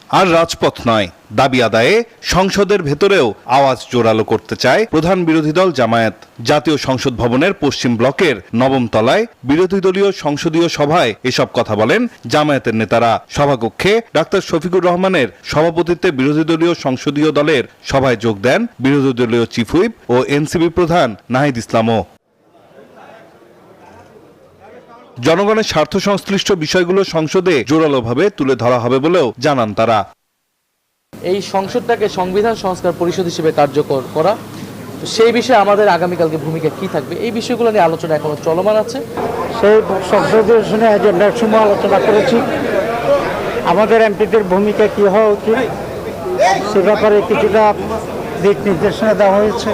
আর রাজপথ নয়, দাবি আদায়ে সংসদের ভেতরেও আওয়াজ জোরালো করতে চায় প্রধান বিরোধী দল জামায়াত। জাতীয় সংসদ ভবনের পশ্চিম ব্লকের নবম তলায় বিরোধী দলীয় সংসদীয় সভায় এসব কথা বলেন জামায়াতের নেতারা। সভাকক্ষে ডাক্তার শফিকুর রহমানের সভাপতিত্বে বিরোধী দলীয় সংসদীয় দলের সভায় যোগ দেন বিরোধী দলীয় চিফ হুইপ ও এনসিপি প্রধান নাহিদ ইসলামও। জনগণের স্বার্থ সংশ্লিষ্ট বিষয়গুলো সংসদে জোরালোভাবে তুলে ধরা হবে বলেও জানান তারা। এই সংসদটাকে সংবিধান সংস্কার পরিষদ হিসেবে কার্যকর করা, সেই বিষয়ে আমাদের আগামীকালকে ভূমিকা কি থাকবে, এই বিষয়গুলো নিয়ে আলোচনা এখনো চলমান আছে। সেই সংসদীয় এজেন্ডার সময় আলোচনা করেছি আমাদের এমপিদের ভূমিকা কি হওয়া উচিত, সে ব্যাপারে কিছুটা দিক নির্দেশনা দেওয়া হয়েছে।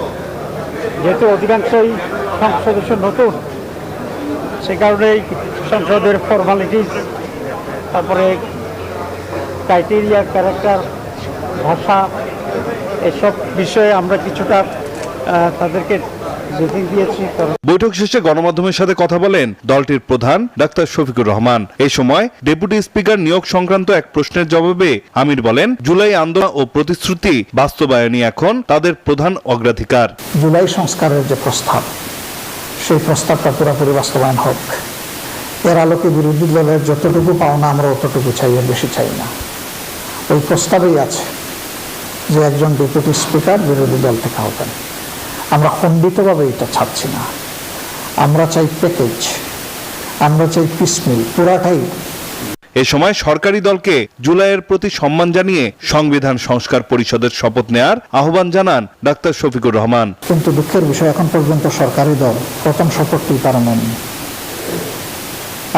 যেহেতু অধিকাংশই সদস্য নতুন, সে কারণে সংসদের ফর্মালিটিস, তারপরে ক্রাইটেরিয়া, ক্যারেক্টার, ভাষা, এসব বিষয়ে আমরা কিছুটা তাদেরকে ব্রিফিং দিয়েছি। বৈঠক শেষে গণমাধ্যমের সাথে কথা বলেন দলটির প্রধান ডাক্তার শফিকুর রহমান। এই সময় ডেপুটি স্পিকার নিয়োগ সংক্রান্ত এক প্রশ্নের জবাবে আমির বলেন, জুলাই আন্দোলন ও প্রতিশ্রুতি বাস্তবায়নই এখন তাদের প্রধান অগ্রাধিকার। জুলাই সংস্কারের যে প্রস্তাব, সেই প্রস্তাবটা পুরোপুরি বাস্তবায়ন হোক। এর আলোকে বিরোধী দলের যতটুকু পাওনা আমরা অতটুকু চাই, এর বেশি চাই না। ওই প্রস্তাবেই আছে যে একজন ডেপুটি স্পিকার বিরোধী দল থেকে হবেন। আমরা খণ্ডিতভাবে এটা ছাড়ছি না, আমরা চাই প্যাকেজ, আমরা চাই পিসমিল, পুরাটাই। এ সময় সরকারি দলকে জুলাইয়ের প্রতি সম্মান জানিয়ে সংবিধান সংস্কার পরিষদের শপথ নেয়ার আহ্বান জানান ডাক্তার শফিকুর রহমান। কিন্তু দুঃখের বিষয়, এখন পর্যন্ত সরকারি দল প্রথম শপথটি তারা নেননি।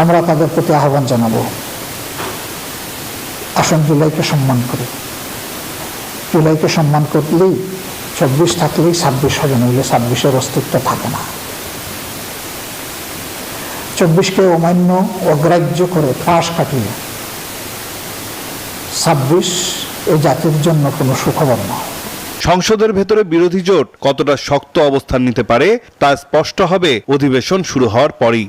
আমরা তাদের প্রতি আহ্বান জানাবো, আসুন জুলাইকে সম্মান করি। জুলাইকে সম্মান করলেই 24 থাকলেই 26 হবে, নইলে 26-এর অস্তিত্ব থাকে না। 24-কে অমান্য অগ্রাহ্য করে পাশ কাটিয়ে 26 এই জাতির জন্য কোনো সুখবর নয়। সংসদের ভেতরে বিরোধী জোট কতটা শক্ত অবস্থান নিতে পারে তা স্পষ্ট হবে অধিবেশন শুরু হওয়ার পরই।